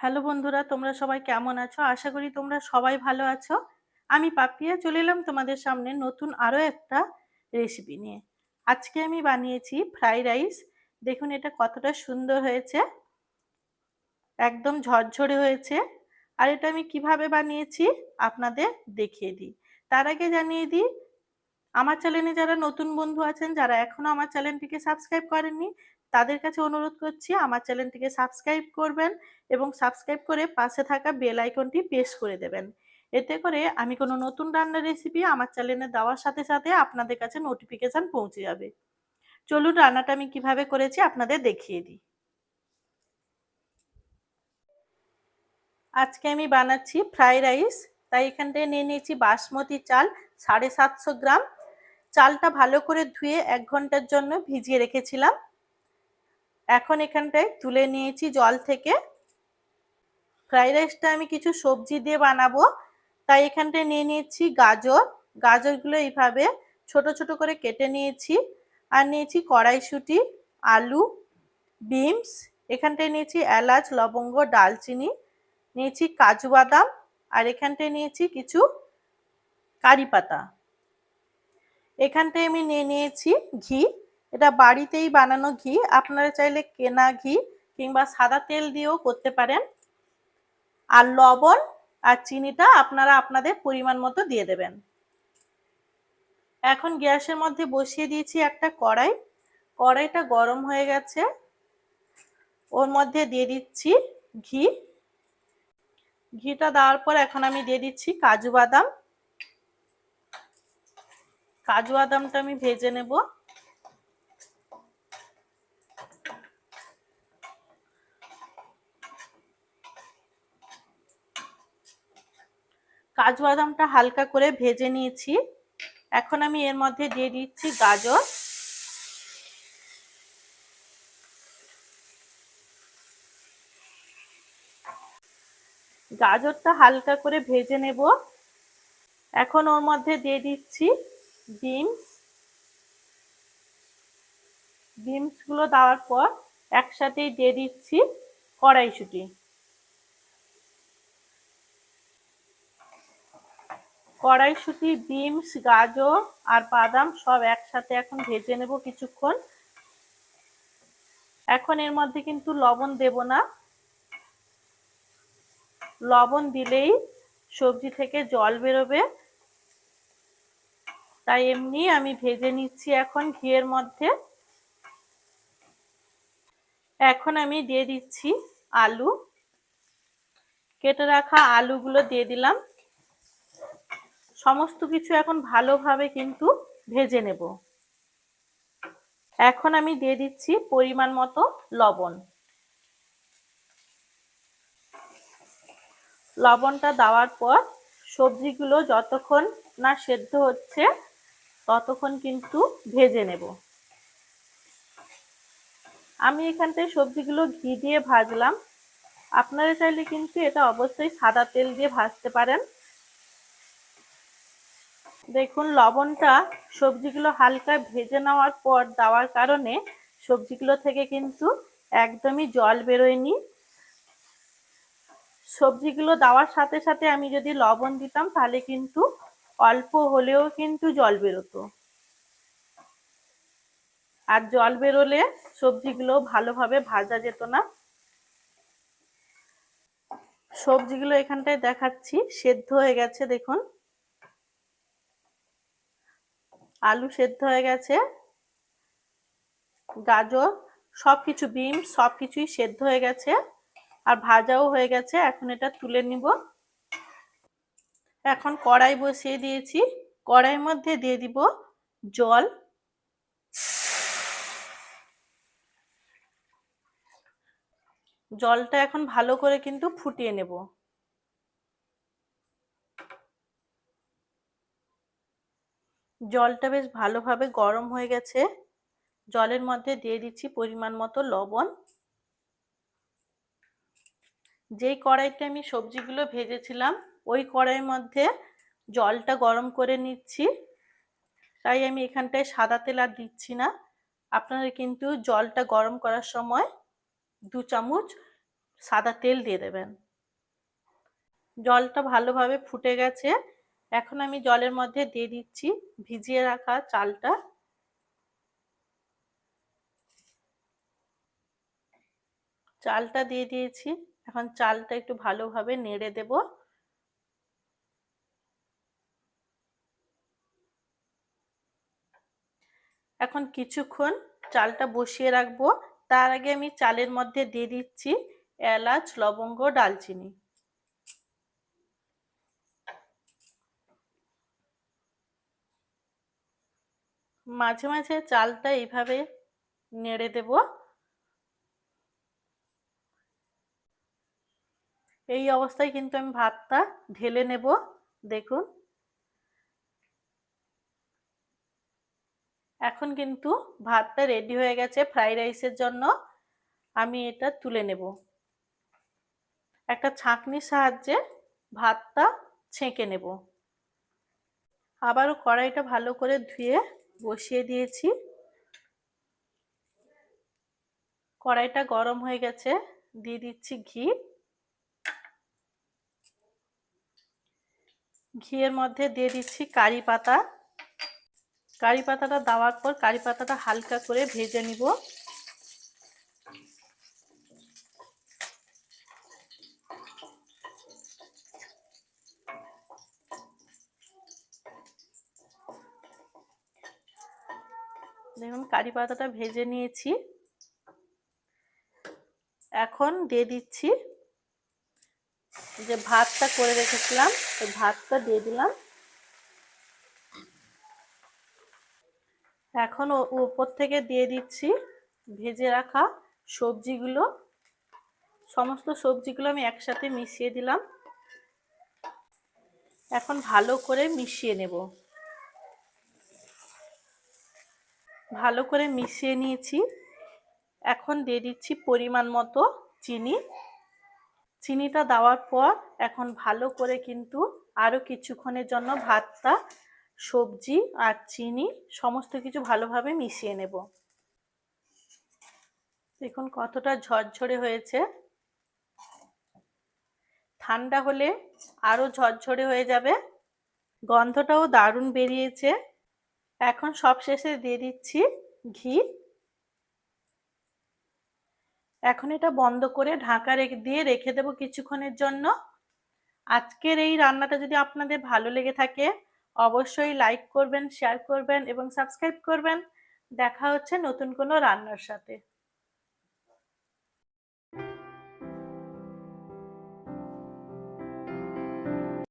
Hello বন্ধুরা, তোমরা সবাই কেমন আছো? আশা করি তোমরা সবাই ভালো আছো। আমি পাপিয়া চলে এলাম তোমাদের সামনে নতুন আরও একটা রেসিপি নিয়ে। আজকে আমি বানিয়েছি ফ্রাইড রাইস। দেখুন এটা কতটা সুন্দর হয়েছে, একদম ঝরঝরে হয়েছে। আর এটা আমি কিভাবে বানিয়েছি আপনাদের দেখিয়ে দিই। তার আগে জানিয়ে দিই, আমার চ্যানেলে যারা নতুন বন্ধু আছেন, যারা এখনো আমার চ্যানেলটিকে সাবস্ক্রাইব করেননি, তাদের কাছে অনুরোধ করছি আমার চ্যানেলটিকে সাবস্ক্রাইব করবেন এবং সাবস্ক্রাইব করে পাশে থাকা বেল আইকনটি প্রেস করে দেবেন। এতে করে আমি কোনো নতুন রান্নার রেসিপি আমার চ্যানেলে দেওয়ার সাথে সাথে আপনাদের কাছে নোটিফিকেশান পৌঁছে যাবে। চলুন রান্নাটা আমি কিভাবে করেছি আপনাদের দেখিয়ে দিই। আজকে আমি বানাচ্ছি ফ্রাইড রাইস, তাই এখান থেকে নিয়ে নিয়েছি বাসমতি চাল 750 গ্রাম। চালটা ভালো করে ধুয়ে 1 ঘন্টার জন্য ভিজিয়ে রেখেছিলাম। এখন এখানটায় তুলে নিয়েছি জল থেকে। ফ্রাইড রাইসটা আমি কিছু সবজি দিয়ে বানাবো, তাই এখানটায় নিয়ে নিয়েছি গাজর। গাজরগুলো এইভাবে ছোট ছোট করে কেটে নিয়েছি। আর নিয়েছি কড়াইশুঁটি, আলু, বিনস, এখানটায় নিয়েছি এলাচ, লবঙ্গ, ডালচিনি, নিয়েছি কাজু বাদাম, আর এখানটায় নিয়েছি কিছু কারি পাতা। এখানটায় আমি নিয়ে নিয়েছি ঘি। এটা বাড়িতেই বানানো ঘি, আপনারা চাইলে কেনা ঘি কিংবা সাদা তেল দিয়েও করতে পারেন। আর লবণ আর চিনিটা আপনারা আপনাদের পরিমাণ মতো দিয়ে দেবেন। এখন গ্যাসের মধ্যে বসিয়ে দিয়েছি একটা কড়াই। কড়াইটা গরম হয়ে গেছে, ওর মধ্যে দিয়ে দিচ্ছি ঘি। ঘিটা দেওয়ার পর এখন আমি দিয়ে দিচ্ছি কাজু বাদাম। কাজু বাদামটা আমি ভেজে নেব। কাজু বাদামটা হালকা করে ভেজে নিয়েছি। এখন আমি এর মধ্যে দিয়ে দিচ্ছি গাজর। গাজরটা হালকা করে ভেজে নেব। এখন ওর মধ্যে দিয়ে দিচ্ছি বিনস। বিনসগুলো দেওয়ার পর একসাথেই দিয়ে দিচ্ছি কড়াইশুঁটি। কড়াইশুঁটি, বিনস, গাজর আর বাদাম সব একসাথে এখন ভেজে নেব কিছুক্ষণ। এখন এর মধ্যে কিন্তু লবণ দেব না, লবণ দিলেই সবজি থেকে জল বেরোবে, তাই এমনি আমি ভেজে নিচ্ছি এখন ঘিয়ের মধ্যে। এখন আমি দিয়ে দিচ্ছি আলু। কেটে রাখা আলুগুলো দিয়ে দিলাম। সমস্ত কিছু এখন ভালোভাবে কিন্তু ভেজে নেব। এখন আমি দিয়ে দিচ্ছি পরিমাণ মতো লবণ। লবণটা দেওয়ার পর সবজিগুলো যতক্ষণ না সেদ্ধ হচ্ছে ততক্ষণ কিন্তু ভেজে নেব। আমি এখানটায় সবজিগুলো ঘি দিয়ে ভাজলাম, আপনারা চাইলে কিন্তু এটা অবশ্যই সাদা তেল দিয়ে ভাজতে পারেন। দেখুন লবণটা সবজিগুলো হালকা ভেজে নেওয়ার পর দেওয়ার কারণে সবজিগুলো থেকে কিন্তু একদমই জল বেরোয়নি। সবজিগুলো দেওয়ার সাথে সাথে আমি যদি লবণ দিতাম তাহলে কিন্তু অল্প হলেও কিন্তু জল বেরোতো, আর জল বেরোলে সবজিগুলো ভালোভাবে ভাজা যেত না। সবজিগুলো এখানটায় দেখাচ্ছি সেদ্ধ হয়ে গেছে। দেখুন আলু সেদ্ধ হয়ে গেছে, গাজর সবকিছু, বিনস সবকিছুই সেদ্ধ হয়ে গেছে আর ভাজাও হয়ে গেছে। এখন এটা তুলে নিব। এখন কড়াই বসিয়ে দিয়েছি, কড়াইয়ের মধ্যে দিয়ে দিব জল। জলটা এখন ভালো করে কিন্তু ফুটিয়ে নেব। জলটা বেশ ভালোভাবে গরম হয়ে গেছে। জলের মধ্যে দিয়ে দিচ্ছি পরিমাণ মতো লবণ। যেই কড়াইতে আমি সবজিগুলো ভেজেছিলাম ওই কড়াইয়ের মধ্যে জলটা গরম করে নিচ্ছি, তাই আমি এখানটায় সাদা তেল আর দিচ্ছি না, আপনারা কিন্তু জলটা গরম করার সময় 2 চামচ সাদা তেল দিয়ে দেবেন। জলটা ভালোভাবে ফুটে গেছে। এখন আমি জলের মধ্যে দিয়ে দিচ্ছি ভিজিয়ে রাখা চালটা। চালটা দিয়ে দিয়েছি। এখন চালটা একটু ভালোভাবে নেড়ে দেব। এখন কিছুক্ষণ চালটা বসিয়ে রাখবো। তার আগে আমি চালের মধ্যে দিয়ে দিচ্ছি এলাচ, লবঙ্গ, ডালচিনি। মাঝে মাঝে চালটা এইভাবে নেড়ে দেব। এই অবস্থায় কিন্তু আমি ভাতটা ঢেলে নেব। দেখুন, এখন কিন্তু ভাতটা রেডি হয়ে গেছে ফ্রাইড রাইসের জন্য। আমি এটা তুলে নেব। একটা ছাঁকনির সাহায্যে ভাতটা ছেঁকে নেব। আবারও কড়াইটা ভালো করে ধুয়ে বসিয়ে দিয়েছি। কড়াইটা গরম হয়ে গেছে। দিয়ে দিচ্ছি ঘি। ঘিয়ের মধ্যে দিয়ে দিচ্ছি কারি পাতা। কারি পাতাটা দেওয়ার পর কারি পাতাটা হালকা করে ভেজে নিব। দেখুন, কারি পাতাটা ভেজে নিয়েছি। এখন দিয়ে দিচ্ছি যে ভাতটা করে রেখেছিলাম, ওই ভাতটা দিয়ে দিলাম। এখন উপর থেকে দিয়ে দিচ্ছি ভেজে রাখা সবজিগুলো। সমস্ত সবজিগুলো আমি একসাথে মিশিয়ে দিলাম। এখন ভালো করে মিশিয়ে নেব। ভালো করে মিশিয়ে নিয়েছি। এখন দিয়ে দিচ্ছি পরিমাণ মতো চিনি। চিনিটা দেওয়ার পর এখন ভালো করে কিন্তু আরও কিছুক্ষণের জন্য ভাতটা, সবজি আর চিনি সমস্ত কিছু ভালোভাবে মিশিয়ে নেব। দেখুন কতটা ঝরঝরে হয়েছে। ঠান্ডা হলে আরও ঝরঝরে হয়ে যাবে। গন্ধটাও দারুণ বেরিয়েছে। এখন সবশেষে দিয়ে দিচ্ছি ঘি। এখন এটা বন্ধ করে ঢাকা দিয়ে রেখে দেবো কিছুক্ষণের জন্য। আজকের এই রান্নাটা যদি আপনাদের ভালো লেগে থাকে অবশ্যই লাইক করবেন, শেয়ার করবেন এবং সাবস্ক্রাইব করবেন। দেখা হচ্ছে নতুন কোনো রান্নার সাথে।